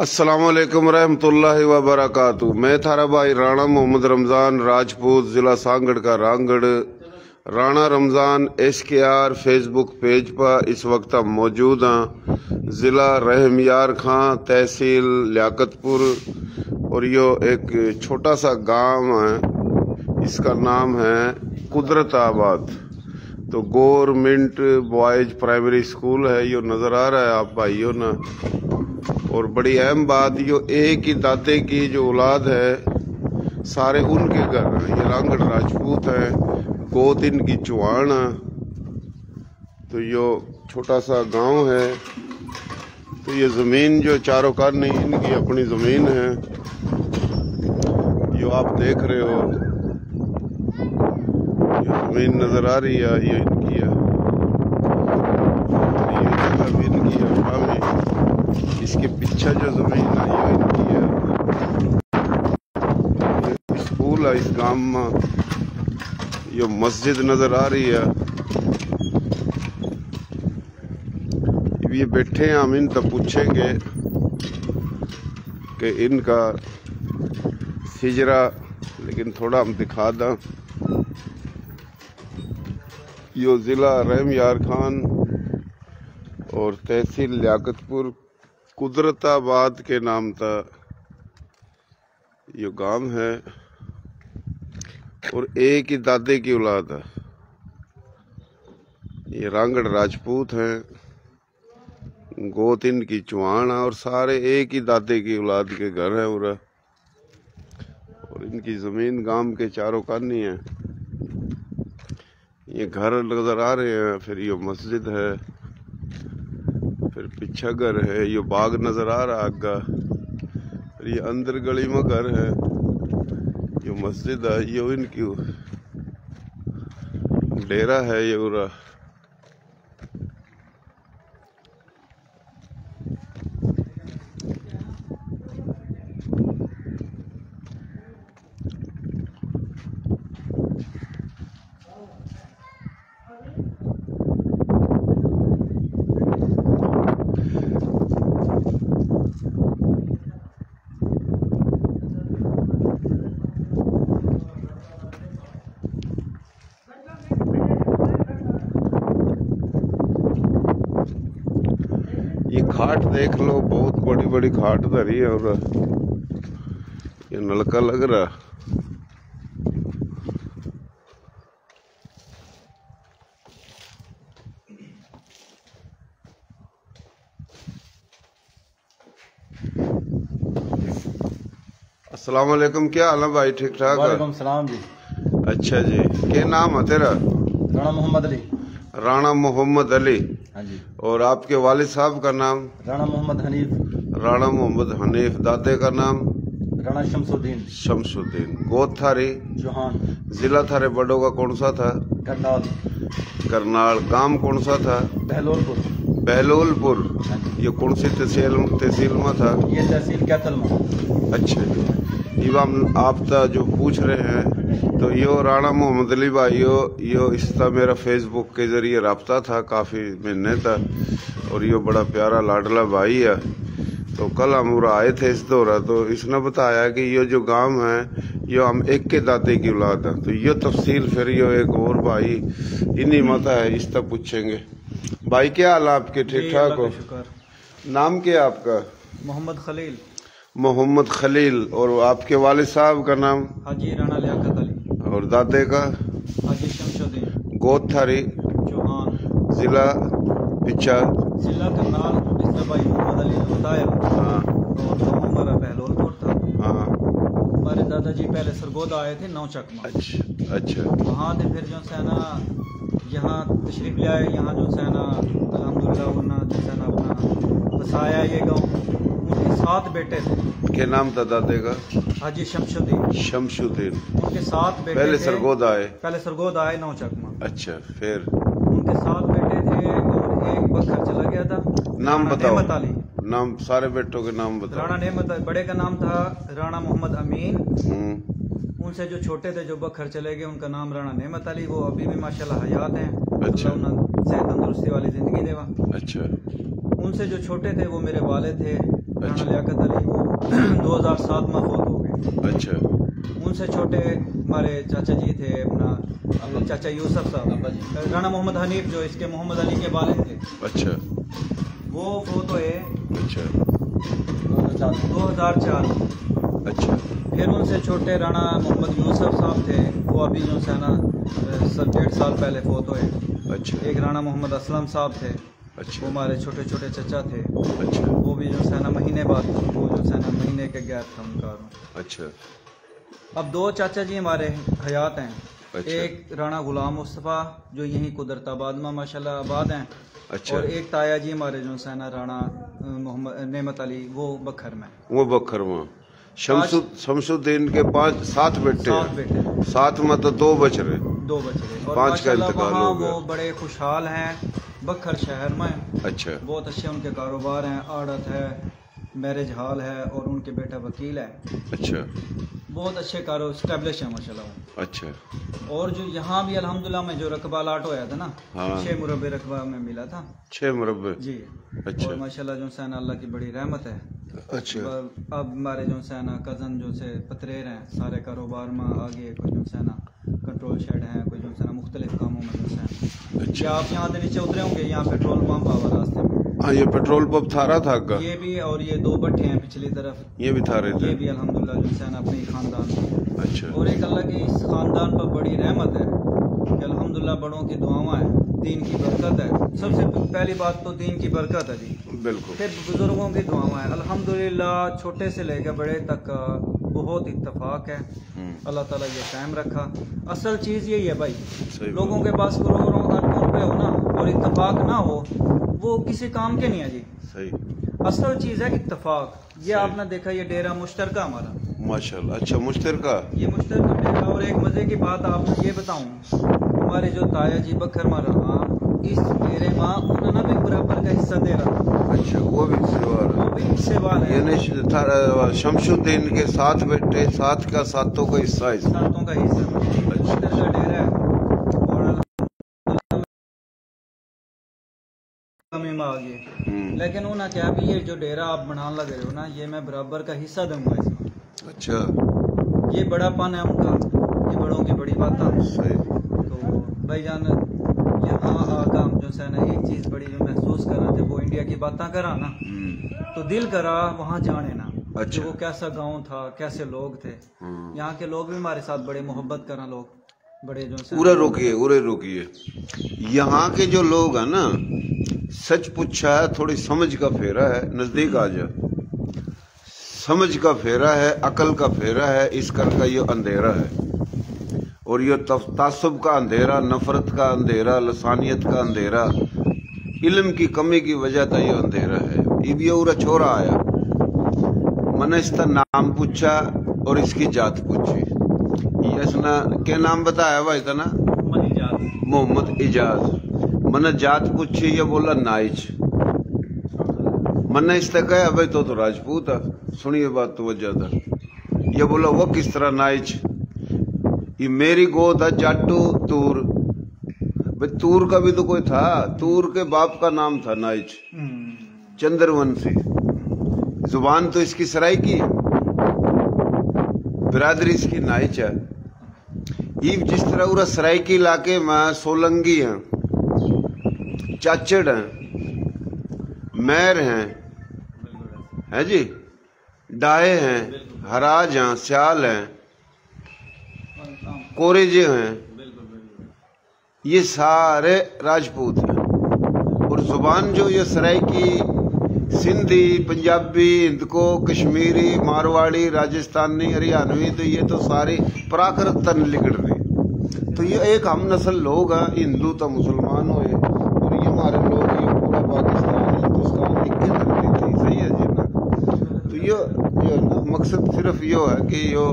अस्सलामुअलैकुम रहमतुल्लाहि व बरकातुहू। मैं थारा भाई राणा मोहम्मद रमज़ान राजपूत, ज़िला सांगड़ का Rangad. Rana Ramzan SKR Facebook page पर इस वक्त हम मौजूद हैं। ज़िला रहमयार खां, तहसील लियाकतपुर, और यो एक छोटा सा गांव है, इसका नाम है कुदरताबाद। तो गवर्नमेंट बॉयज प्राइमरी स्कूल है, यो नज़र आ रहा है आप भाइयों ना। और बड़ी अहम बात, यो एक ही दाते की जो औलाद है, सारे उनके घर हैं। ये रांगड़ राजपूत है, गोद इनकी चौहान है। तो यो छोटा सा गांव है। तो ये ज़मीन जो चारों कारनी इनकी अपनी ज़मीन है, यो आप देख रहे हो। ये ज़मीन नज़र आ रही है, ये इनकी है। ये जगह भी इनकी है सामने। इसके पीछे जो ज़मीन है ये इनकी है। ये स्कूल है इस गांव में। ये मस्जिद नज़र आ रही है। ये बैठे हैं, हम इनसे पूछेंगे कि इनका हिजरा, लेकिन थोड़ा हम दिखा दें। यो ज़िला रहमयार खान और तहसील लियाकतपुर कुदरताबाद के नाम था यो गांव है। और एक ही दादे की औलाद है। ये रांगड़ राजपूत हैं, गोद इनकी चौहान है, और सारे एक ही दादे की औलाद के घर है। और इनकी ज़मीन गांव के चारों कानी है। ये घर नज़र आ रहे हैं, फिर ये मस्जिद है, फिर पीछे घर है, ये बाग नज़र आ रहा आगा, फिर ये अंदर गली में घर है, ये मस्जिद है, ये इनकी डेरा है ये पूरा। ये खाट देख लो, बहुत बड़ी बड़ी खाट धरी है। और ये नलका लग रहा। अस्सलाम वालेकुम, क्या हाल है भाई? ठीक ठाक? वालेकुम सलाम जी। अच्छा जी, क्या नाम है तेरा? राणा मोहम्मद अली। राणा मोहम्मद अली। हाँ जी। और आपके वालिद साहब का नाम? राणा मोहम्मद हनीफ। राणा मोहम्मद हनीफ। दादे का नाम? राणा शमसुद्दीन। शमसुद्दीन। गोद थारी? चौहान। जिला थारे बड़ों का कौन सा था? करनाल। करनाल। गांव कौन सा था? बहलोलपुर। बहलोलपुर। हाँ जी। ये कौन सी तहसील में था? ये तहसील कैथल में। अच्छा जी। ये हम आप जो पूछ रहे हैं, तो यो राणा मोहम्मद अली भाई, यो इसका मेरा फेसबुक के जरिए रब्ता था काफ़ी महीने तक। और यो बड़ा प्यारा लाडला भाई है। तो कल हम उरा आए थे इस दौरा, तो इसने बताया कि ये जो गांव है, यो हम एक के दादे की औलाद है। तो ये तफसील फिर यो एक और भाई इन्हीं मता है, इस तक पूछेंगे। भाई क्या हाल आपके? ठीक ठाक हो? नाम क्या है आपका? मोहम्मद खलील। मोहम्मद खलील। और आपके वालिद साहब का नाम? हाजी राणा लियाकत अली। और दादे का? हाजी शमसुद्दीन। गोद थारी? चौहान। जिला? पिछा? जिला करनाल, जिसमें भाई मोहम्मद अली ने बताया। हाँ। और गाँव हमारा बहलोलपुर था। हाँ। हमारे दादाजी पहले सरगोदा आए थे नौचक में। अच्छा अच्छा। वहाँ थे, फिर जो है ना यहाँ तशरीफ ले आए। यहाँ जो है ना अल्हम्दुलिल्लाह उन्होंने जो है ना अपना बसाया ये गाँव। उनके 7 बेटे थे। क्या नाम था दादे का? हाजी शमसुद्दीन। शमसुद्दीन। उनके 7 बेटे पहले थे। सरगोदा आए? पहले सरगोदा आए नौचक में। अच्छा, फिर? उनके 7 बेटे थे और एक बखर चला गया था। नाम बताओ। नेमत अली। नाम सारे बेटों के नाम बताओ। राणा नेमत, बड़े का नाम था राणा मोहम्मद अमीन। उनसे जो छोटे थे, जो बखर चले गए, उनका नाम राणा नेमत अली। वो अभी भी माशाल्लाह हयात हैं। अच्छा। सेहत तंदुरुस्ती वाली जिंदगी देवा। अच्छा। उनसे जो छोटे थे वो मेरे वाले थे, राणा लियाकत अली, वो 2007 में फौत हो गए। अच्छा। उनसे छोटे हमारे चाचा जी थे, अपना चाचा यूसुफ साहब, राणा मोहम्मद हनीफ जो इसके मोहम्मद अली के वालिद थे। अच्छा। वो फौत हुए अच्छा। 2004। अच्छा। फिर उनसे छोटे राणा मोहम्मद यूसुफ साहब थे, वो अभी जो है ना 1.5 साल पहले फौत हुए। अच्छा। एक राणा मोहम्मद असलम साहब थे, अच्छा। वो हमारे छोटे छोटे चचा थे। अच्छा। वो भी जो है ना महीने बाद, वो जो है ना महीने के गैप था उनका। अच्छा। अब 2 चाचा जी हमारे हयात हैं। अच्छा। एक राणा गुलाम मुस्तफ़ा जो यहीं कुदरताबाद में माशाल्लाह आबाद हैं। अच्छा। और एक ताया जी हमारे जो है ना राणा मोहम्मद नेमत अली, वो बखर में। वो बखर में शमसुद्दीन के 7 बेटे 7 हैं। बेटे, 7 में तो 2 बच रहे। 2 बच गए। और 5 का माशाल्लाह इंतकाल वहाँ हो गया। वो बड़े खुशहाल हैं बखर शहर में। अच्छा। बहुत अच्छे उनके कारोबार हैं, आड़त है, मैरिज हॉल है, और उनके बेटा वकील है। अच्छा। बहुत अच्छे कारो स्टैब्लिश है माशाल्लाह। अच्छा। और जो यहाँ भी अल्हम्दुलिल्लाह में जो रकबा लाट होया था ना, हाँ। 6 मुरब्बे रकबा में मिला था। 6 मुरब्बे जी। अच्छा। और माशाल्लाह जो है ना अल्लाह की बड़ी रहमत है। अच्छा। अब हमारे जो है ना कज़न जो से पतरेर हैं, सारे कारोबार में आगे, कोई जो है ना कंट्रोल शेड है, कोई जो है ना मुख्तलिफ कामों में जो है। अच्छा। आप यहाँ से नीचे उतरे होंगे, यहाँ पेट्रोल पंप आवा रास्ते में। हाँ, ये पेट्रोल पंप थारा था का? ये भी, और ये 2 भट्टे हैं पिछली तरफ, ये भी थारे थे। ये भी अल्हम्दुलिल्लाह जो है ना अपने ही खानदान। अच्छा। और एक अल्लाह की इस खानदान पर बड़ी रहमत है कि अल्हम्दुलिल्लाह बड़ों की दुआएं हैं, दीन की बरकत है। सबसे पहली बात तो दीन की बरकत है जी। बिल्कुल। फिर बुजुर्गों की दुआएं हैं, अल्हम्दुलिल्लाह छोटे से लेकर बड़े तक बहुत इत्तेफाक है। अल्लाह ताला ये कायम रखा। असल चीज़ यही है भाई, लोगों के पास करोड़ों अरबों रुपए हो ना और इत्तेफाक ना हो, वो किसी काम के नहीं है जी। सही। असल चीज़ है इत्तेफाक। ये आपने देखा, ये डेरा मुश्तरका हमारा माशाल्लाह। अच्छा, मुश्तरका, ये मुश्तरका डेरा। और एक मजे की बात आपको ये बताऊं, हमारे जो ताया जी बखर में रहा, इस डेरे में उन्होंने भी बराबर का हिस्सा दे रहा। अच्छा, वो भी सेवा वो भी हिस्सेवार है। यानी शमसुद्दीन के 7 बेटे, 7 का 7 का हिस्सा है। 7 का हिस्सा मुश्तरका डेरा है। और कमी में आ गए, लेकिन उन्हें क्या भी ये जो डेरा आप बनाने लगे हो ना, ये मैं बराबर का हिस्सा दूंगा इसमें। अच्छा। ये बड़ापन है उनका, ये बड़ों की बड़ी बात है। सही। तो भाईजान यहाँ आका हम जो है ना एक चीज़ बड़ी जो महसूस कर रहे थे, वो इंडिया की बातें करा ना, तो दिल करा वहाँ जाने ना। अच्छा। वो कैसा गांव था, कैसे लोग थे। यहाँ के लोग भी हमारे साथ बड़े मोहब्बत करा, लोग बड़े जो है। उरे रोकिए। यहाँ के जो लोग हैं ना, सच पूछा है, थोड़ी समझ का फेरा है, नजदीक आ जा। समझ का फेरा है, अकल का फेरा है, इस कर का ये अंधेरा है। और ये तासुब का अंधेरा, नफरत का अंधेरा, लसानियत का अंधेरा, इल्म की कमी की वजह था ये अंधेरा है। ये उरा छोरा आया, मैंने इसका नाम पूछा और इसकी जात पूछी। इसने क्या नाम बताया भाई था ना? मोहम्मद इजाज। मैंने जात पूछी, ये बोला नाइच। मैंने इससे कहा भाई तो राजपूत है, सुनिए बात तो वजह था। ये बोला वो किस तरह नाइच? ये मेरी गोद है जाटू तूर। भाई तूर का भी तो कोई था, तूर के बाप का नाम था नाइच, चंद्रवंशी। जुबान तो इसकी सराय की, बिरादरी इसकी नाइच है। ये जिस तरह पूरा सरायकी इलाके में सोलंगी हैं, चाचड़ हैं, मैर हैं, है जी, डाहे हैं, हराज हैं, स्याल हैं, कोरेजे हैं, ये सारे राजपूत हैं। और जुबान जो ये सरायकी, सिंधी, पंजाबी, हिंदको, कश्मीरी, मारवाड़ी, राजस्थानी, हरियाणवी, तो ये तो सारी प्राकृत तन लिगड़ रही। तो ये एक हम नस्ल लोग हैं, हिंदू तो मुसलमान हुए, और ये हमारे लोग, ये पूरा पाकिस्तान, हिंदुस्तान एक धरती थी। सही है जी ना? तो ये ना मकसद सिर्फ यो है कि यो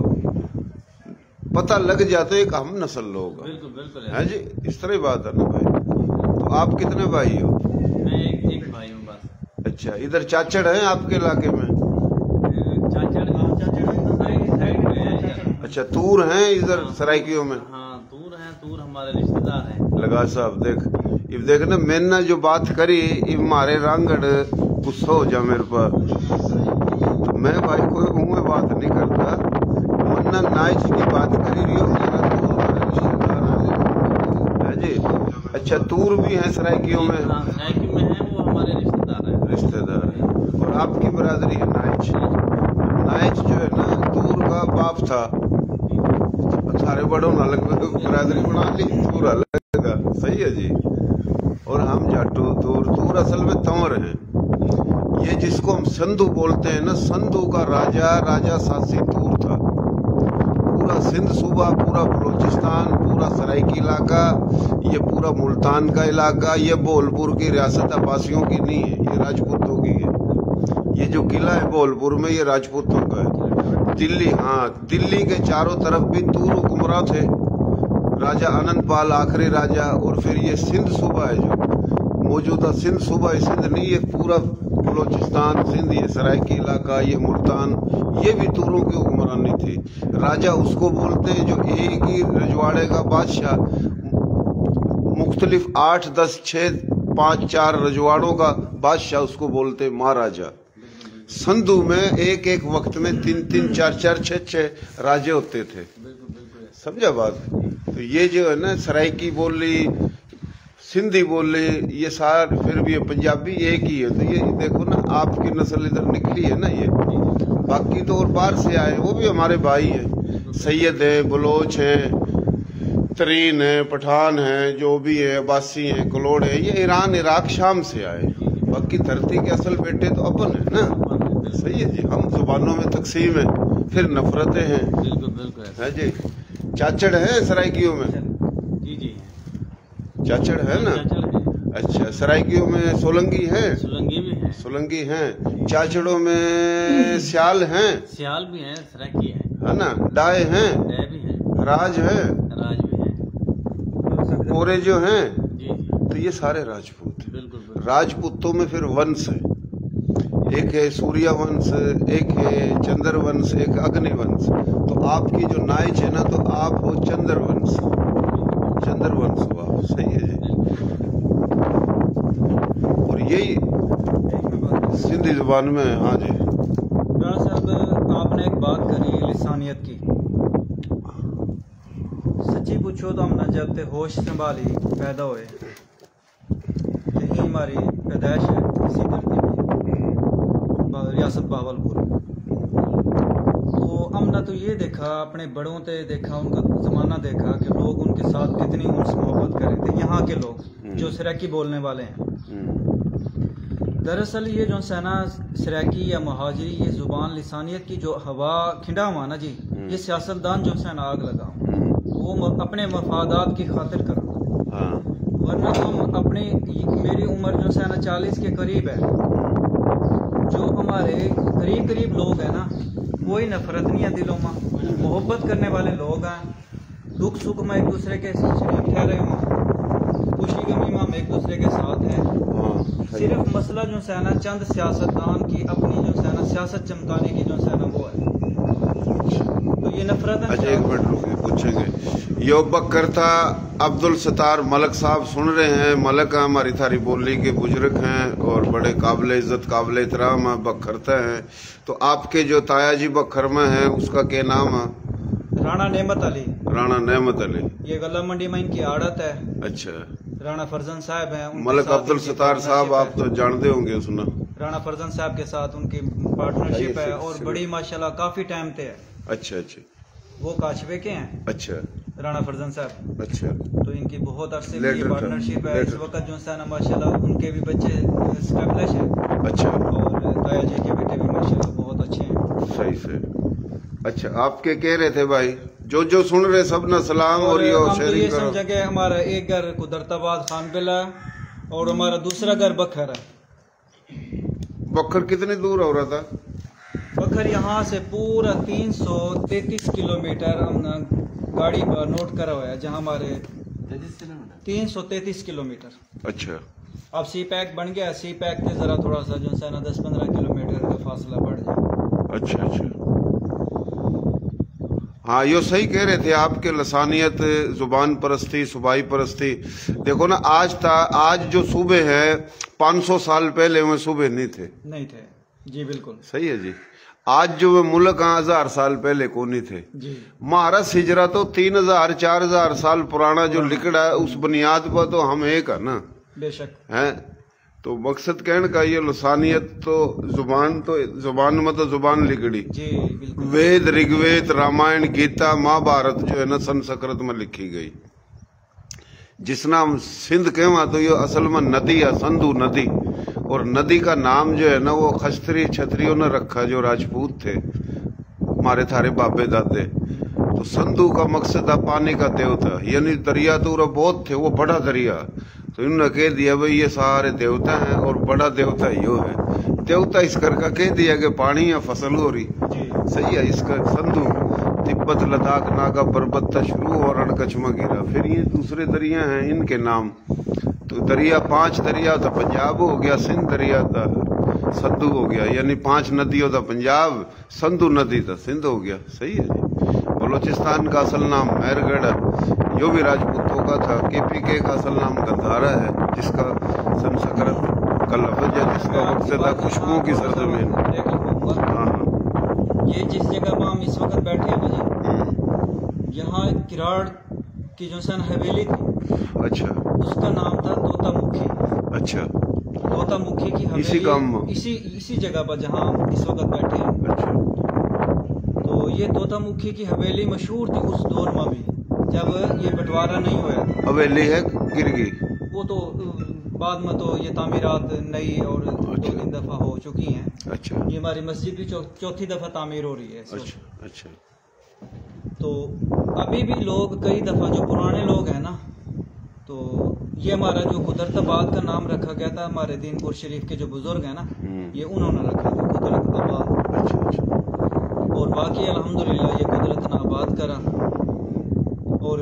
पता लग जाता है एक हम नस्ल लोग है जी। इस तरह ही बात है ना भाई। तो आप कितने भाई हो? मैं एक भाई हूँ बस। अच्छा, इधर चाचड़ हैं आपके इलाके में? चाचड़ साइड में है। अच्छा, तूर हैं इधर सरायकियों में? हाँ, तूर हैं, तूर हमारे रिश्तेदार हैं। लगा साहब देख, इब देख ना, मैंने जो बात करी, इब हमारे रांगड़ गुस्सा हो जा मेरे पर। मैं भाई कोई उम्र बात नहीं करता, वरना नाइच की बात करी रही हो, मेरा तो हमारे रिश्तेदार है जी। अच्छा, तूर भी है सराइकियों में? सराइकी में है, वो हमारे रिश्तेदार है। और आपकी बरादरी है नाइच। नाइच जो है ना, तूर का बाप था। सारे बड़ों ने अलग बरादरी बना ली, तूर अलग का। सही है जी। और हम जाटो तूर असल में तंवर हैं। ये जिसको हम संधू बोलते हैं ना, संधू का राजा सासी तूर था। पूरा सिंध सूबा, पूरा बलूचिस्तान, पूरा सराइकी इलाका, ये पूरा मुल्तान का इलाका, ये बोलपुर की रियासत अब्बासियों की नहीं है, ये राजपूतों की है। ये जो किला है बोलपुर में, ये राजपूतों का है। दिल्ली, हाँ, दिल्ली के चारों तरफ भी तूर हुक्मरान थे, राजा आनंदपाल आखिरी राजा। और फिर ये सिंध सूबा है, जो मौजूदा सिंध सूबा है, सिंध नहीं, ये पूरा बलूचिस्तान, सिंध, ये सराइकी इलाका, ये मुल्तान, ये भी तूरों की हुक्मरानी थी। राजा उसको बोलते हैं जो एक ही रजवाड़े का बादशाह मुख्तलिफ 8, 10, 6, 5, 4 रजवाड़ों का बादशाह, उसको बोलते महाराजा। संधू में एक एक वक्त में 3, 3, 4, 4, 6 राजे होते थे। समझा बात? तो ये जो है ना, सराइकी बोली, सिंधी बोली, ये सार, फिर भी ये पंजाबी एक ही है। तो ये देखो ना, आपकी नस्ल इधर निकली है ना ये। बाकी तो और बाहर से आए, वो भी हमारे भाई हैं। सैयद है, बलोच हैं, तरीन है, पठान है, जो भी है, अब्बासी हैं, कलोड़ है, ये ईरान, इराक, शाम से आए। बाकी धरती के असल बेटे तो अपन है ना। सही है जी। हम जुबानों में तकसीम है, फिर नफरतें हैं। बिल्कुल है जी। चाचड़ है सराइकियों में? जी। चाचड़ है ना? अच्छा, सराइकियों में सोलंगी है? सोलंगी भी है। सोलंगी हैं। चाचड़ों में सियाल हैं? सियाल भी है, सराइकी है ना? डाय हैं? डाय भी है। राज है? राज भी है। कोरे जो हैं? जी। तो ये सारे राजपूत। बिल्कुल। राजपूतों में फिर वंश है, एक है सूर्य वंश, एक है चंद्र वंश, एक अग्नि वंश। तो आपकी जो नाइच है ना, तो आप हो चंद्र वंश, चंद्र वंश हो आप। सही है जी। और यही सिंधी जुबान में। हाँ जी साहब, आपने एक बात करी लिसानियत की। सच्ची पूछो तो हमने जब ते होश संभाली पैदा हुए, यही हमारी पैदाइश है इसी धरती में, रियासत बहावलपुर। तो हमने तो ये देखा, अपने बड़ों ते देखा, उनका ज़माना देखा कि लोग उनके साथ कितनी उनसे मोहब्बत करे थे, यहाँ के लोग जो सराइकी बोलने वाले हैं। दरअसल ये जो सेना सराइकी या महाजरी, ये ज़ुबान लिसानियत की जो हवा खिंडा हुआ ना जी, ये सियासतदान जो सेना आग लगा, वो अपने मफादात की खातिर करो। वरना हम अपने, मेरी उम्र जो है ना 40 के करीब है, जो हमारे करीब लोग हैं ना, कोई नफरत नहीं है दिलों में, मोहब्बत करने वाले लोग हैं। दुख सुख में एक दूसरे के ठहरे हुए, खुशी गमी में हम एक दूसरे के साथ हैं। सिर्फ मसला जो है ना चंद सियासतदान की अपनी जो है ना सियासत चमकाने की जो है ना वो है, तो ये नफरत है। अच्छा, एक मिनट रुकिए, पूछेंगे। यो बकरता अब्दुल सत्तार मलक साहब सुन रहे हैं। मलक हमारी थारी बोली के बुजुर्ग हैं और बड़े काबिल इज्जत, काबिल एहतराम बखरता हैं। तो आपके जो ताया जी बखरमा है, उसका क्या नाम है? राणा नेमत अली। राणा नेमत अली। ये गला मंडी में इनकी आड़त है। अच्छा। राणा फरजन साहब हैं। मलक अब्दुल सत्तार साहब आप तो जानते होंगे, सुना? राणा फरजन साहब के साथ उनकी पार्टनरशिप है और बड़ी माशाल्लाह काफी टाइम से है। अच्छा। वो काशवे के हैं। अच्छा। राणा फरजन साहब। अच्छा। तो इनकी बहुत अरसे की पार्टनरशिप है। इस वक्त जो है ना माशाल्लाह उनके भी बच्चे स्टैब्लिश है। अच्छा। और ताया जी के बेटे भी माशाल्लाह बहुत अच्छे हैं। सही से। अच्छा, आपके कह रहे थे भाई, जो सुन रहे सब ना सलाम और ये समझा कि हमारा एक घर कुदरताबाद खान बिला और हमारा दूसरा घर बखर है। बखर कितनी दूर हो रहा था? बखर यहाँ से पूरा 333 किलोमीटर हमने गाड़ी पर नोट करा हुआ है, जहाँ हमारे 333 किलोमीटर। अच्छा। अब सी पैक बन गया, सी पैक से जरा थोड़ा सा जो है ना 10-15 किलोमीटर का फासला बढ़ जाए। अच्छा। हाँ, यो सही कह रहे थे आपके लसानियत, जुबान परस्ती, सूबाई परस्ती। देखो ना, आज जो सूबे हैं 500 साल पहले में सूबे नहीं थे। जी बिल्कुल सही है जी। आज जो वे मुल्क 1000 साल पहले कोनी थे। जी महाराज हिजरा तो 3000-4000 साल पुराना जो लिखड़ा है उस बुनियाद पर तो हम एक है ना, बेशक है। तो मकसद कहने का ये लसानियत तो जुबान में तो जुबान लिखड़ी। जी बिल्कुल। वेद, ऋग्वेद, रामायण, गीता, महाभारत जो है ना संस्कृत में लिखी गई। जिस नाम सिंध कहवा तो ये असल में नदी है, संधु नदी। और नदी का नाम जो है ना वो खस्त्री क्षत्रियों ने रखा जो राजपूत थे, हमारे थारे बाबे दादे। तो संधु का मकसद है पानी का देवता, यानी दरिया तो बहुत थे, वो बड़ा दरिया। तो इन्होंने कह दिया भाई ये सारे देवता हैं और बड़ा देवता यो है। देवता इस करके कह दिया कि पानी या फसल हो रही। सही है। इसका संधु तिब्बत, लद्दाख, नागा पर्वत शुरू और रण कच्छ में गिरा। फिर ये दूसरे दरिया हैं इनके नाम। तो दरिया 5 दरिया था, पंजाब हो गया, सिंध दरिया था, संधु हो गया, यानी 5 नदियों था पंजाब, संधु नदी था, सिंध हो गया। सही है जी। बलोचिस्तान का असल नाम महरगढ़ है, यो भी राजपूतों का था। KPK का असल नाम गंधारा है, जिसका संस्कृत का लफ्ज है, जिसका मकसद है खुशबुओं की सरजमीन। हाँ, ये जिस जगह पर हम इस वक्त बैठे हैं मुझे, यहाँ किराड़ की जो सन हवेली थी, अच्छा, उसका नाम था तोतामुखी। अच्छा, तोतामुखी की हवेली इसी काम में, इसी जगह पर जहाँ हम इस वक्त बैठे हैं। अच्छा, तो ये तोतामुखी की हवेली मशहूर थी उस दौर में भी, जब ये बंटवारा नहीं हुआ था। हवेली है गिरगी, वो तो बाद में तो ये तामीरात नई और 2-3 दफा हो चुकी हैं। अच्छा, ये हमारी मस्जिद भी चौथी दफा तामीर हो रही है। अच्छा, अच्छा। तो अभी भी लोग कई दफा जो पुराने लोग हैं ना, तो ये हमारा जो कुदरताबाद का नाम रखा गया था, हमारे दीनपुर शरीफ के जो बुजुर्ग हैं ना, ये उन्होंने रखा था कुदरताबाद। अच्छा, अच्छा। और बाकी अल्हम्दुलिल्लाह ये कुदरत ने आबाद करा। और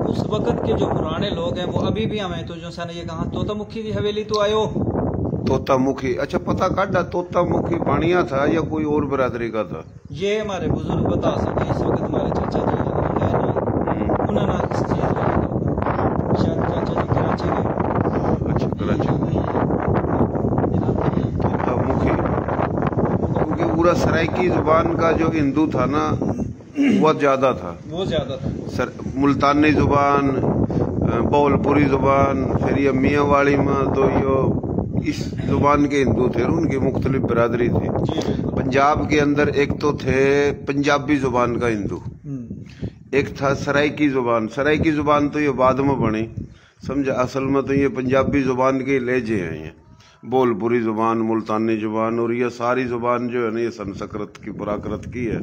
उस वक्त के जो पुराने लोग हैं वो अभी भी हमें तो जो सन ये कहा तोतामुखी की हवेली तो आयो। तोतामुखी, अच्छा, पता काटा तोतामुखी बाणिया था या कोई और बरादरी का था? ये हमारे बुजुर्ग बता सके। इस वक्त हमारे चाचा जी है नहीं, उन्होंने इस चीज को शायद चाचा जी कराची गए। अच्छा, कराची। तोतामुखी क्योंकि पूरा सराइकी जुबान का जो हिंदू था ना वो ज्यादा था, मुल्तानी जुबान, बौलपुरी जुबान, फिर ये मियांवाड़ी में तो यो इस जुबान के हिंदू थे, उनकी मुख्तलिफ बिरादरी थी। पंजाब के अंदर एक तो थे पंजाबी जुबान का हिंदू, एक था सराइकी जुबान। सराइकी जुबान तो ये बाद में बनी, समझा। असल में तो ये पंजाबी जुबान के लहजे हैं, ये बोलपुरी जुबान, मुल्तानी जुबान, और ये सारी जुबान जो है ना ये संस्कृत की, प्राकृत की है।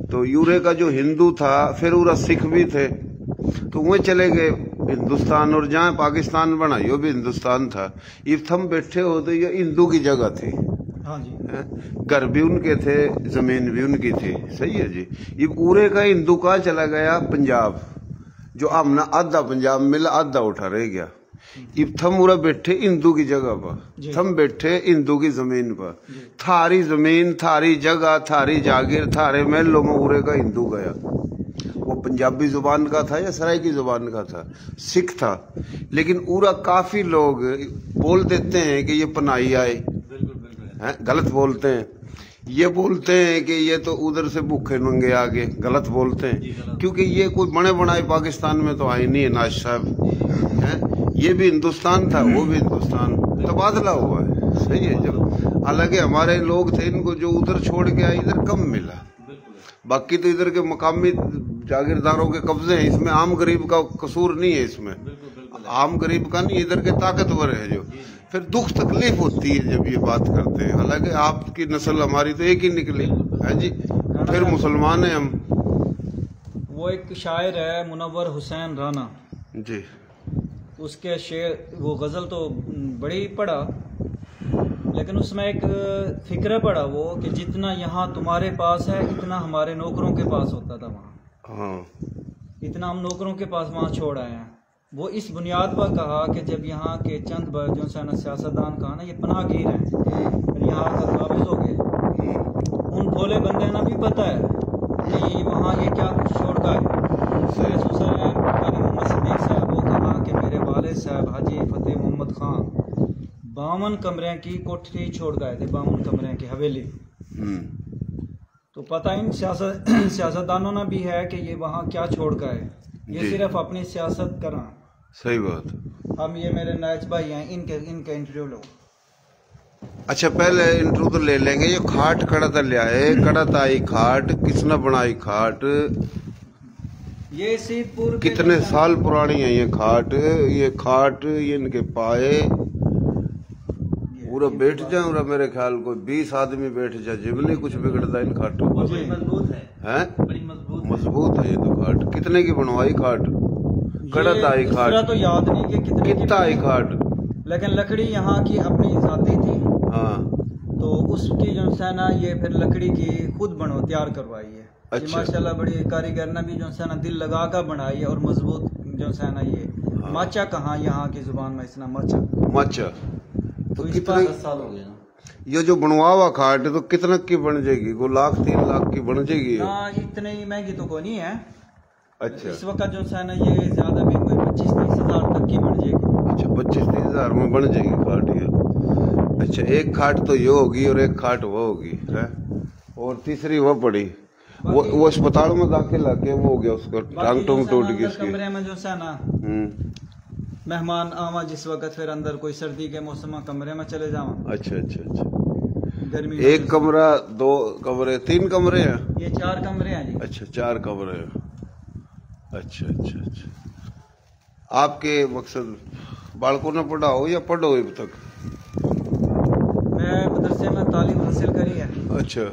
तो यूरे का जो हिंदू था, फिर उरा सिख भी थे, तो वह चले गए हिंदुस्तान, और जहाँ पाकिस्तान बना यो भी हिंदुस्तान था। इब थम बैठे हो तो ये हिंदू की जगह थी। हाँ जी। घर भी उनके थे, जमीन भी उनकी थी। सही है जी। इब उरे का हिंदू कहाँ चला गया? पंजाब। जो हमने आधा पंजाब मिला, आधा उठा रह गया। इब थम उरा बैठे हिंदू की जगह पर, थम बैठे हिंदू की जमीन पर। थारी जमीन, थारी जगह, थारी जागीर, थारे महलों में उरे का हिंदू गया। वो पंजाबी जुबान का था या सराइकी जुबान का था? सिख था। लेकिन उरा काफी लोग बोल देते हैं कि ये पनाही आए, गलत बोलते हैं। ये बोलते हैं कि ये तो उधर से भूखे नंगे आगे, गलत बोलते हैं, क्योंकि ये कोई बने बनाए पाकिस्तान में तो आए नहीं है। नाज साहब है, ये भी हिंदुस्तान था, वो भी हिंदुस्तान, तबादला हुआ है। सही है। जब हालांकि हमारे लोग थे, इनको जो उधर छोड़ के आए इधर कम मिला, बाकी तो इधर के मकामी जागीरदारों के कब्जे हैं। इसमें आम गरीब का कसूर नहीं है, इसमें आम गरीब का नहीं, इधर के ताकतवर है जो। फिर दुख तकलीफ होती है जब ये बात करते हैं। हालांकि आपकी नस्ल हमारी तो एक ही निकली है जी, फिर मुसलमान है हम। वो एक शायर है मुनव्वर हुसैन राना जी, उसके शेर, वो गजल तो बड़ी पढ़ा, लेकिन उसमें एक फिक्र पड़ा वो कि जितना यहाँ तुम्हारे पास है इतना हमारे नौकरों के पास होता था वहाँ। हाँ, इतना हम नौकरों के पास वहाँ छोड़ आए हैं। वो इस बुनियाद पर कहा कि जब यहाँ के चंद जो सियासतदान कहा ना ये पनाहगीर हैं, फिर यहाँ आकर काबिज हो गए। उन भोले बंदे ना भी पता है कि वहाँ ये क्या छोड़ का है। मोहम्मद सिद्दीक साहब वो कहा कि मेरे वालिद साहब हाजी फतेह मोहम्मद खान 52 कमरे की कोठरी छोड़ गए थे, 52 कमरे की हवेली। तो पता इन सियासतदानों ने भी है कि ये वहाँ क्या छोड़ कर है, ये जी। सिर्फ अपनी सियासत करा। सही बात। हम ये मेरे नायज भाई हैं, इनके इंटरव्यू लो। अच्छा पहले इंटरव्यू तो ले लेंगे। ये खाट कड़त लिया है, कड़त आई खाट, किसने बनाई खाट, ये सीधपुर के कितने जो साल पुरानी है ये खाट, ये इनके पाए पूरा बैठ जाए पूरा, मेरे ख्याल को 20 आदमी बैठ जाए, जिम नहीं कुछ बिगड़ता इन खाटों और बड़ी मजबूत है, हैं। बड़ी मजबूत है। मजबूत है ये तो खाट। कितने की बनवाई खाट, कड़त आई इस तरह खाट, तो याद नहीं कि कितने की कितना आई खाट। लेकिन लकड़ी यहाँ की अपनी जाती थी, हाँ तो उसकी जो है ना ये फिर लकड़ी की खुद तैयार करवाई है। अच्छा। ये माशाल्लाह बड़ी कारीगर ने भी जो है ना दिल लगा कर बनाई है, और मजबूत जो है ना ये हाँ। माचा कहाँ यहाँ की जुबान में इसना माचा। मचा तो तो इस कितने 10 साल हो गए ना। ये जो बनवा हुआ खाट है तो कितना की बन जाएगी, 2 लाख 3 लाख की बन जाएगी ये? ना इतनी महंगी तो कोई नहीं है। अच्छा इस वक्त जो है ना ये ज्यादा भी कोई 25-30 हजार तक की बन जाएगी। अच्छा 25-30 हजार में बन जाएगी खाट ये। अच्छा एक खाट तो ये होगी और एक खाट वो होगी है, और तीसरी वो पड़ी, वो अस्पताल में दाखिल आके वो हो गया, उसका टांग टूंग टूट गई उसकी। कमरे में जो है ना मेहमान आवा जिस वक्त, फिर अंदर कोई सर्दी के मौसम में कमरे में चले जावा। अच्छा अच्छा अच्छा। गर्मी एक कमरा, 2 कमरे, 3 कमरे हैं? ये 4 कमरे हैं जी। अच्छा 4 कमरे हैं। अच्छा अच्छा अच्छा। आपके मकसद बालकों ने पढ़ाओ या पढ़ो अभी तक? मैं मदरसे में तालीम हासिल करी है। अच्छा।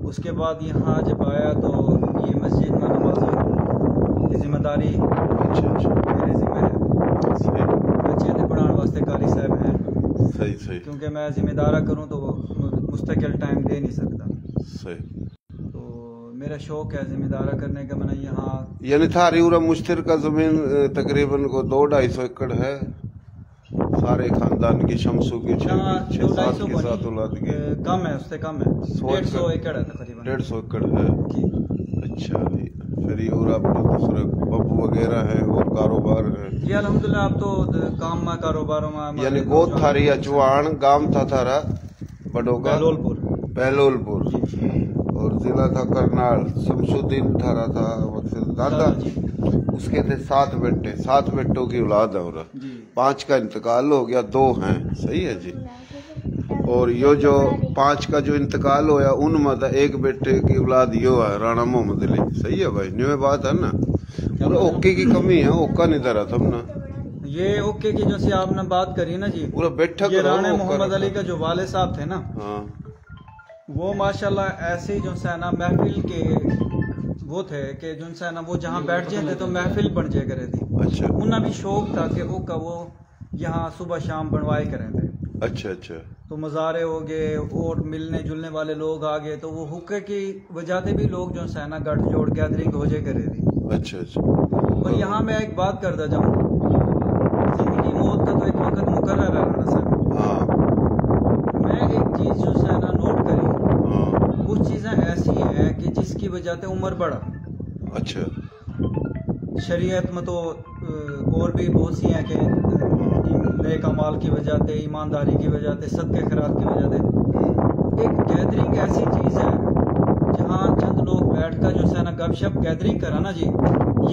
उसके बाद यहाँ जब आया तो ये मस्जिद में नमाज की जिम्मेदारी अच्छा अच्छा। मेरे जिम्मे है। सही बच्चे ने पढ़ाने वास्ते कारी साहब हैं, सही सही क्योंकि मैं जिम्मेदारा करूँ तो मुस्तकिल टाइम दे नहीं सकता। सही। तो मेरा शौक है जिम्मेदारा करने का। मैंने यहाँ यानी थारी उरा मुश्तरका जमीन तकरीबन को 2-250 एकड़ है सारे खानदान की, शमसू की 6-7 की 7 औलाद की। कम है, उससे कम है, 150 एकड़ है तकरीबन। 150 एकड़ है। जी अच्छा फिर ये और अपने दूसरे पब वगैरह है और कारोबार है? जी अल्हम्दुलिल्लाह। अब तो काम में कारोबारों में हमारे यानी जो गोद जो- थारी अचवाण गांव था थारा बड़ोगा पहलोलपुर, और जिला था करनाल, शमसुद्दीन थारा था मकसद दादा। उसके थे 7 बेटे, 7 बेटों की औलाद है, और जी 5 का इंतकाल हो गया, 2 हैं। सही है जी। और यो जो 5 का जो इंतकाल होया उनमें था एक बेटे की औलाद यो है राणा मोहम्मद अली। सही है भाई, न्यू बात है ना। और ओके की कमी है, ओका नहीं धरा था ना ये ओके की जो सी आपने बात करी ना जी, पूरा बैठा ये करो, राणा ओका मोहम्मद अली रखा। का जो वाले साहब थे ना, हाँ वो माशाल्लाह ऐसे जो है ना महफिल के वो थे कि जो है ना वो जहाँ बैठ जाते तो महफिल बन जाए करे थी। अच्छा उन्हें भी शौक था कि ओका वो यहाँ सुबह शाम बनवाए करें थे। अच्छा अच्छा। तो मज़ारे हो गए और मिलने जुलने वाले लोग आ गए, तो वो हुक्के की वजह से भी लोग जो है ना गठ जोड़ गैदरिंग हो जाए करे थी। अच्छा अच्छा। और यहाँ मैं एक बात करता जाऊँ, जिंदगी मौत का तो एक वक्त मुकर्रर है राणा साहब। हाँ मैं एक चीज़ जो है ना नोट करी, हाँ। कुछ चीज़ें ऐसी हैं कि जिसकी वजह से उम्र बढ़ा। अच्छा शरीयत में तो और भी बहुत सी हैं कि नेक अमाल की वजह से, ईमानदारी की वजह से, सदके खैरात की वजह से एक गैदरिंग ऐसी चीज़ है जहाँ चंद लोग बैठकर जो है ना गपशप गैदरिंग करा ना जी,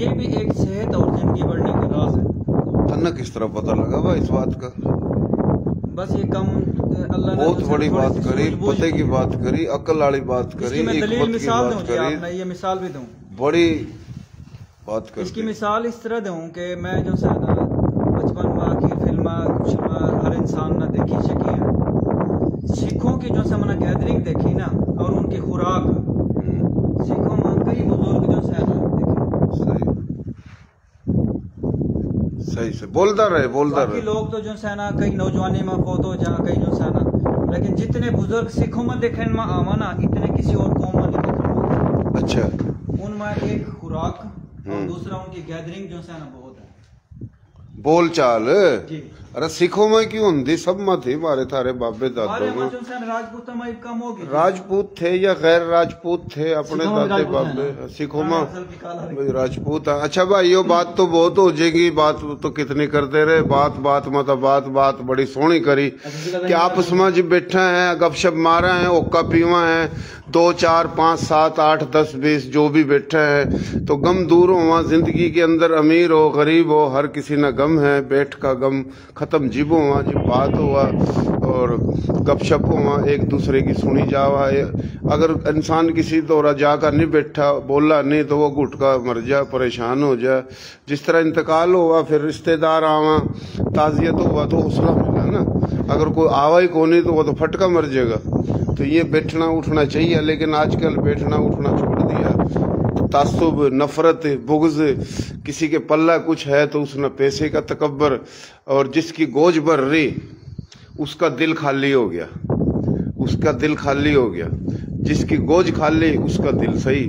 ये भी एक सेहत और जिंदगी बढ़ने का राज है। तन्ना किस तरह पता लगा भाई इस बात का? बस ये कम अल्लाह ने बहुत मुझे बड़ी थोड़ी बात सी करी, सूझबूझ पते की दी। बात करी, अकल वाली बात करी, इसकी मैं दलील हिकमत की मिसाल दूं बात जी, करी, आप मैं ये मिसाल भी दूं। बड़ी बात इसकी करती। मिसाल इस तरह दूं कि मैं जो है ना बचपन में की फिल्म हर इंसान ने देखी शकी है। सिखों की जो है मैंने गैदरिंग देखी ना, और उनकी खुराक, सिखों में कई बुजुर्ग जो है ना देखे। सही सही से बोलता रहे बाकी लोग तो जो है ना कई नौजवानी में फोत हो जा, कई जो है ना, लेकिन जितने बुजुर्ग सिखों में देखने में आवा ना, इतने किसी और कौम में नहीं देखने। अच्छा उनमें एक खुराक और दूसरा उनकी गैदरिंग जो है ना बहुत है। बोल चाल। जी अरे सिखों में क्यों होंगी, सब में थी मारे थारे बाबे दादों में। राजपूत में कम होगी, राजपूत थे या गैर राजपूत थे अपने दादे बाबे? सिखों में राजपूत। अच्छा भाई यो बात तो बहुत हो जाएगी, बात तो कितनी करते रहे, बात मतलब बात बड़ी सोहनी करी कि आपस में जो बैठे हैं गपशप मारे हैं, ओक्का पीवा है, 2 4 5 7 8 10 20 जो भी बैठे हैं, तो गम दूर हो जिंदगी के अंदर, अमीर हो गरीब हो हर किसी ना गम है, बैठ का गम खत्म जीबो हुआ जी बात हुआ और गपशप हुआ, एक दूसरे की सुनी जावा। अगर इंसान किसी दौरा जाकर नहीं बैठा बोला नहीं तो वो घुट का मर जाए, परेशान हो जाए। जिस तरह इंतकाल हुआ फिर रिश्तेदार आवा, ताजियत हुआ तो हौसला मिला ना, अगर कोई आवा ही को नहीं तो वो तो फटका मर जाएगा। तो ये बैठना उठना चाहिए, लेकिन आजकल बैठना उठना छोड़ दिया। तासुब, नफरत, बुग़्ज़, किसी के पल्ला कुछ है तो उसने पैसे का तकब्बर, और जिसकी गोज भर रही उसका दिल खाली हो गया, उसका दिल खाली हो गया। जिसकी गोज खाली उसका दिल सही,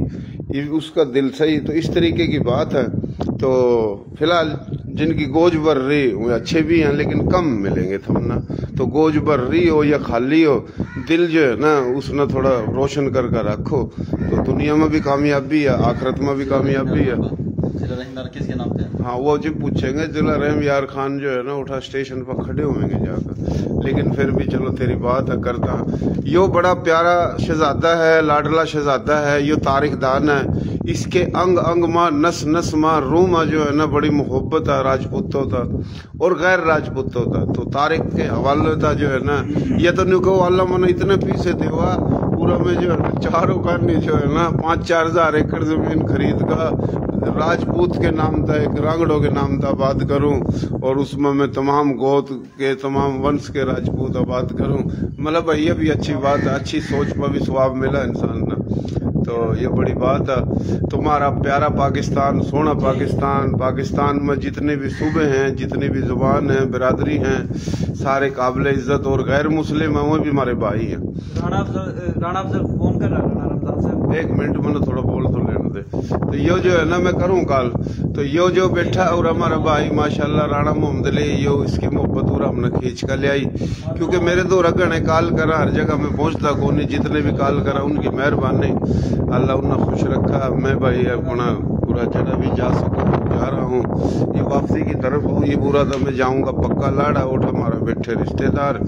उसका दिल सही। तो इस तरीके की बात है। तो फिलहाल जिनकी गोज भर रही वो अच्छे भी हैं लेकिन कम मिलेंगे थमना। तो गोज भर रही हो या खाली हो, दिल जो है ना उसने थोड़ा रोशन कर रखो, तो दुनिया में भी कामयाबी है, आखिरत में भी कामयाबी है। किसके नाम पे? हाँ वो जो पूछेंगे जिला रहम यार खान जो है ना उठा स्टेशन पर खड़े होंगे जाकर, लेकिन फिर भी चलो तेरी बात है करता। यो बड़ा प्यारा शहजादा है, लाडला शहजादा है, यो तारीखदान है। इसके अंग अंग माँ नस नस माँ रूह माँ जो है ना बड़ी मोहब्बत है राजपूतों का और गैर राजपूतों का। तो तारीख के हवाले था जो है ना, ये तो नहीं कहो अल्लाह मन इतने पीछे देवा पूरा में जो है 4 करनी जो है ना 5-4 हजार एकड़ जमीन खरीद का राजपूत के नाम था, एक रांगड़ों के नाम था बात करूं, और उसमें मैं तमाम गोत के तमाम वंश के राजपूत बात करूं। मतलब भाई ये भी अच्छी बात है, अच्छी सोच पर भी स्वाब मिला इंसान ना, तो ये बड़ी बात है। तुम्हारा प्यारा पाकिस्तान, सोना पाकिस्तान, पाकिस्तान में जितने भी सूबे हैं, जितनी भी जुबान है, बिरादरी हैं, सारे काबिल इज्जत, और गैर मुस्लिम है वो भी हमारे भाई हैं। राणा अफजल फोन कर रहा है, राणा रमजान साहब 1 मिनट मैंने थोड़ा बोल तो लेने दे। तो यो जो है ना मैं करूँ कॉल, तो यो जो बैठा और हमारा भाई माशाल्लाह राणा मोहम्मद अली, यो इसकी मोहब्बत और हमने खींच कर ले आई, क्योंकि मेरे 2 रगड़े कॉल करा हर जगह मैं पहुंचता को नहीं, जितने भी कॉल करा उनकी मेहरबानी, अल्लाह उन्हें खुश रखा। मैं भाई अपना पूरा जगह भी जा रहा हूँ, ये वापसी की तरफ हूँ, ये पूरा तो मैं जाऊँगा पक्का लाड़ा उठ हमारा बैठे रिश्तेदार,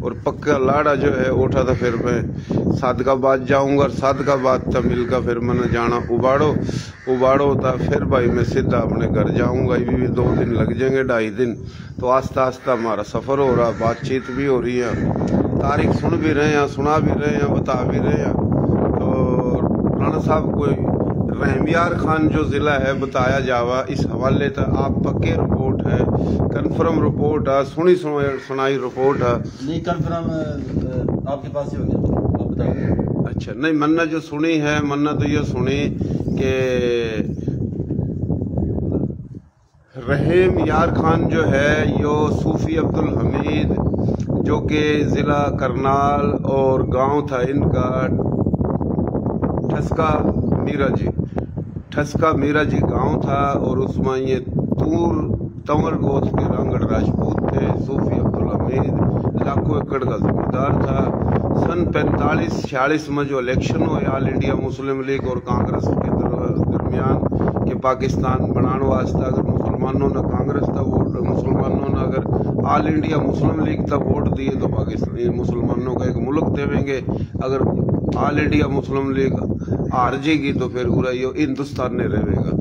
और पक्का लाड़ा जो है उठा था फिर मैं सादकाबाद जाऊँगा, और सादकाबाद था मिलकर फिर मैंने जाना उबाड़ो था, फिर भाई मैं सीधा अपने घर जाऊँगा। ये भी 2 दिन लग जाएंगे, 2.5 दिन। तो आस्ता आस्ता हमारा सफ़र हो रहा, बातचीत भी हो रही है, तारीख सुन भी रहे हैं, सुना भी रहे हैं, बता भी रहे हैं। तो राणा साहब कोई रहमयार खान जो ज़िला है बताया जावा, इस हवाले तक आप पक्के रिपोर्ट है, कन्फर्म रिपोर्ट है, सुनाई रिपोर्ट है? नहीं कन्फर्म आपके पास ही हो गया, आप बताओ। अच्छा नहीं, मन्ना जो सुनी है, मन्ना तो ये सुनी कि रहम यार खान जो है यो सूफी अब्दुल हमीद, जो कि ज़िला करनाल और गांव था इनका ठसका मीरा जी गांव था, और उसमें ये तंवर गोत के रांगड़ राजपूत थे। सूफी अब्दुल हमीद लाखों एकड़ का जमींदार था। सन 45-46 में जो इलेक्शन हुए ऑल इंडिया मुस्लिम लीग और कांग्रेस के दरमियान कि पाकिस्तान बनाने वास्ते अगर मुसलमानों ने कांग्रेस का वोट, मुसलमानों ने अगर ऑल इंडिया मुस्लिम लीग का वोट दिए तो पाकिस्तानी मुसलमानों का एक मुल्क देवेंगे, अगर ऑल इंडिया मुस्लिम लीग हार जाएगी तो फिर पूरा ये हिंदुस्तान ने रहेगा।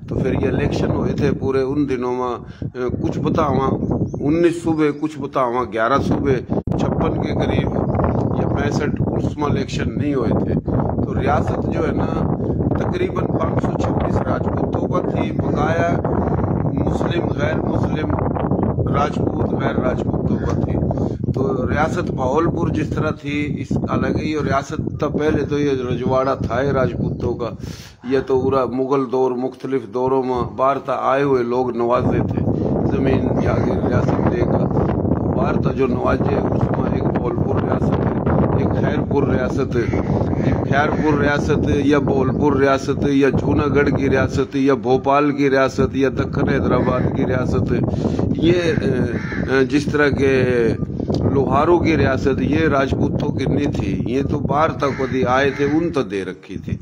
तो फिर ये इलेक्शन हुए थे पूरे उन दिनों में, कुछ बतावा 19 सूबे, कुछ बतावा 11 सूबे, 56 के करीब या 65 उसमें इलेक्शन नहीं हुए थे। तो रियासत जो है ना तकरीबन 526 राजपूतों पर थी, बकाया मुस्लिम गैर मुस्लिम राजपूत गैर राजपूतों पर थी। तो रियासत भावलपुर जिस तरह थी इस अलग ही, और रियासत तो पहले तो ये रजवाड़ा था ही राजपूतों का, ये तो पूरा मुगल दौर मुख्तलिफ दौरों में बाहर था आए हुए लोग नवाजे थे जमीन जागीर रियासत देकर। तो बाहर था जो नवाजे उसमें एक बोलपुर रियासत है, एक खैरपुर रियासत है, एक खैरपुर रियासत या बोलपुर रियासत या जूनागढ़ की रियासत या भोपाल की रियासत या दक्कन हैदराबाद की रियासत, ये जिस तरह के लोहारों की रियासत ये राजपूतों की नहीं थी, ये तो बाहर तक कभी आए थे, उन तो दे रखी थी,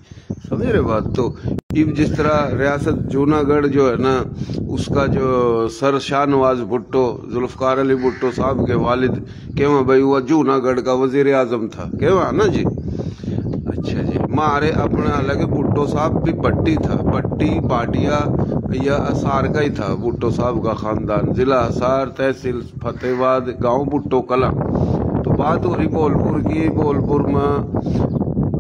समझ रहे बात। तो अब जिस तरह रियासत जूनागढ़ जो है ना, उसका जो सर शाहनवाज भुट्टो, जुल्फकार अली भुट्टो साहब के वालिद केवा भाई हुआ जूनागढ़ का वजीर आजम था, केवा ना जी। अच्छा जी, मारे अपना अलग भुट्टो साहब भी भट्टी था, भट्टी भाटिया या असार का ही था भुट्टो साहब का खानदान। जिला असार, तहसील फतेहाबाद, गांव भुट्टो कला। तो बात हो रही बोलपुर की, बोलपुर में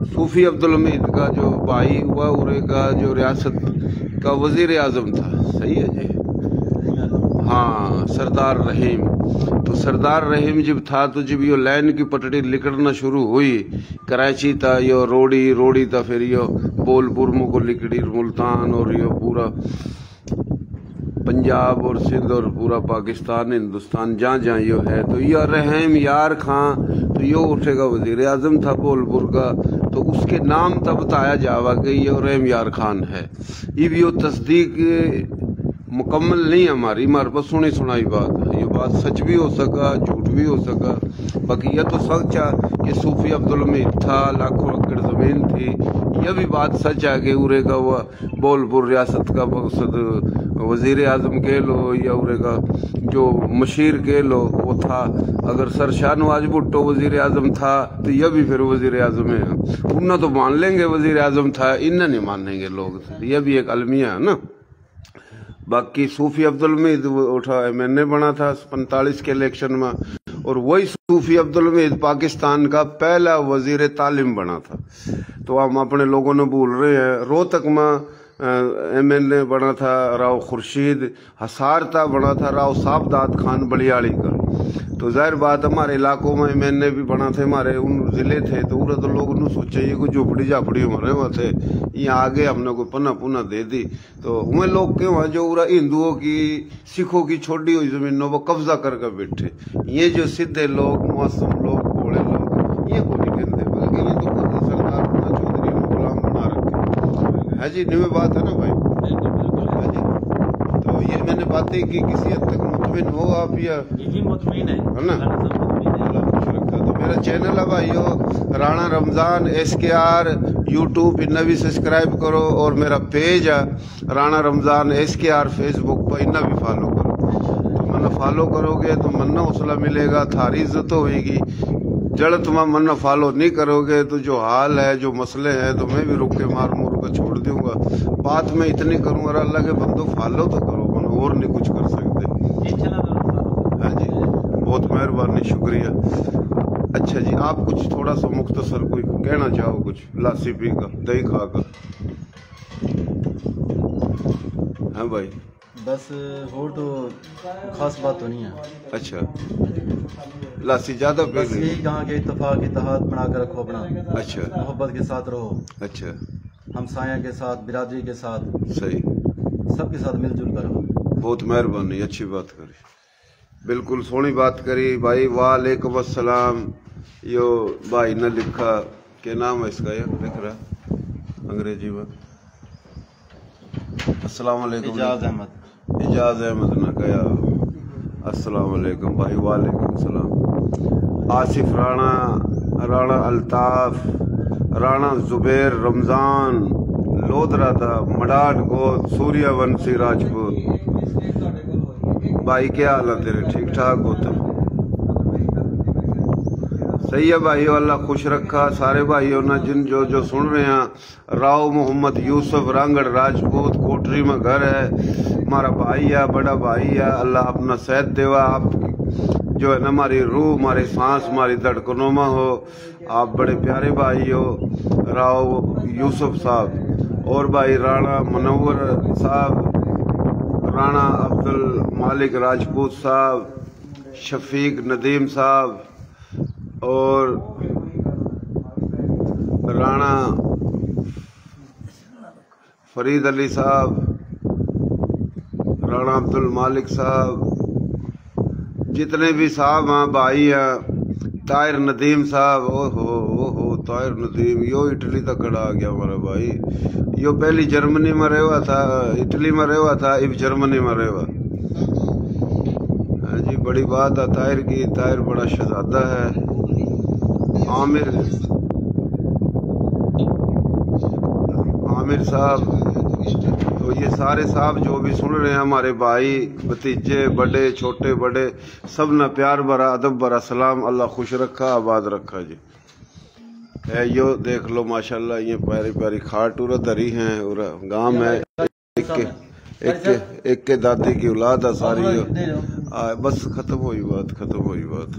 सूफी अब्दुल हमीद का जो भाई हुआ उरे का जो रियासत का वजीर आजम था, सही है जी, हाँ, सरदार रहीम। तो सरदार रहीम जब था तो जब यो लाइन की पटड़ी लिकड़ना शुरू हुई, कराची था यो रोड़ी, रोड़ी था फिर यो बोलपुर में को लिकड़ी, मुल्तान और यो पूरा पंजाब और सिंध और पूरा पाकिस्तान, हिंदुस्तान जहाँ जहाँ यो है। तो यो रहीम यार खां, तो यो उठेगा वजीर आजम था बोलपुर का, तो उसके नाम तब बताया जावा कि यो रहीम यार खान है। अब यो तस्दीक मुकम्मल नहीं हमारी, हमारे पास सुनी सुनाई बात है, ये बात सच भी हो सका, झूठ भी हो सका। बाकी यह तो सच है कि सूफी अब्दुल हमीद था, लाखों एकड़ जमीन थी। यह भी बात सच है कि उरे का वह बोलपुर रियासत का मकसद वजीर आजम कह लो या उरे का जो मशीर कह लो वो था। अगर सर शाहनवाज भुट्टो वजीर आजम था तो यह भी फिर वजीर आजम है। उन्ना तो मान लेंगे वजीर आजम था, इन्ना नहीं मानेंगे लोग, यह भी एक अलमिया है ना। बाकी सूफी अब्दुल हमीद उठा MNA बना था 45 के इलेक्शन में, और वही सूफी अब्दुल हमीद पाकिस्तान का पहला वजीर तालीम बना था। तो हम अपने लोगों ने भूल रहे हैं। रोहतक में MNA बना था राव खुर्शीद, हसारता बना था राव साबदाद खान बलियाड़ी का। तो जाहिर बात हमारे इलाकों में MNA भी बना थे, हमारे उन जिले थे, तो उरा तो लोग ने सोचा ये कोई झोपड़ी झापड़ी हमारे वहाँ थे, यहाँ आगे हमने कोई पन्ना पुना दे दी। तो उन्हें लोग के वहाँ जो उरा हिंदुओं की, सिखों की छोड़ी हुई जमीनों पर कब्जा करके बैठे। ये जो सीधे लोग, मासूम लोग, भोले लोग, ये को नहीं कहते, बल्कि ये तो खुद सरदार अपना चौधरी गुलाम बना रखे है जी। नहीं बात है ना भाई, है जी। तो ये मैंने बातें की, किसी हद तक मुतमिन हो आप या मुतमिन है ना? तो मेरा चैनल है भाइयों राणा रमजान SKR, यूट्यूब इन्ना भी सब्सक्राइब करो, और मेरा पेज है राणा रमजान SKR फेसबुक पर, इन्ना भी फॉलो करो। तो मन्ना फॉलो करोगे तो मन्ना हौसला मिलेगा, थारी इज्जत होगी। जड़ तुम मन्ना फॉलो नहीं करोगे तो जो हाल है, जो मसले हैं, तो मैं भी रुक के मार मुर कर छोड़ दूंगा। बात मैं इतनी करूँगा, अल्लाह के बंदो फॉलो तो करो, मन और नहीं कुछ कर सकते। हाँ जी, बहुत मेहरबानी, शुक्रिया। अच्छा जी, आप कुछ थोड़ा सा मुख्तसर कोई कहना चाहो, कुछ लासी पी का, दही खा कर? हाँ भाई, बस और तो खास बात तो नहीं है। अच्छा, लासी ज्यादा पी बस यही कहा कि इत्तेफाक इत्तेहाद बना कर रखो अपना। अच्छा, मोहब्बत के साथ रहो। अच्छा, हमसाया के साथ, बिरादरी के साथ, सही, सबके साथ मिलजुल कर रहो। बहुत मेहरबानी, अच्छी बात करी, बिल्कुल सोनी बात करी भाई। वालेकुम अस्सलाम। यो भाई ने लिखा, क्या नाम है इसका, ये लिख रहा अंग्रेजी में, अस्सलाम वालेकुम, इजाज अहमद। इजाज अहमद ने कहा अस्सलाम वालेकुम भाई। वालेकुम सलाम। आसिफ राणा, राणा अल्ताफ, राणा जुबैर रमजान, लोधरा था, मडाट गोद, सूर्यवंशी राजपूत। भाई क्या हाल है तेरे, ठीक ठाक हो तो? सही है भाइयों, अल्लाह खुश रखा सारे भाइयों ने जिन जो जो सुन रहे हैं। राव मोहम्मद यूसुफ रांगड़ राजपूत, कोटरी में घर है, हमारा भाई है, बड़ा भाई है। अल्लाह अपना सेहत देवा, आप जो है ना हमारी रूह, हमारी सांस, हमारी धड़कनों में हो। आप बड़े प्यारे भाई हो, राव यूसुफ साहब। और भाई राणा मनोवर साहब, राणा अब्दुल मालिक राजपूत साहब, शफीक नदीम साहब, और राणा फरीद अली साहब, राणा अब्दुल मालिक साहब, जितने भी साहब हैं भाई हैं, ताहिर नदीम साहब। ओहो ताहिर नदीम, यो इटली तक खड़ा आ गया हमारा भाई। यो पहली जर्मनी में रहा था, इटली में रहा था, अब जर्मनी में रहा। जी बड़ी बात है ताहिर की। ताहिर बड़ा शहजादा है। आमिर साहब, तो ये सारे साहब जो भी सुन रहे हैं, हमारे भाई भतीजे, बड़े छोटे बड़े, सब ना प्यार भरा अदब भरा सलाम। अल्लाह खुश रखा, आबाद रखा जी। है यो देख लो माशाल्लाह, ये प्यारी प्यारी खाट उरा धरी हैं और गांव में एक के दादी की औलाद है सारी। बस खत्म हुई बात, खत्म हुई बात।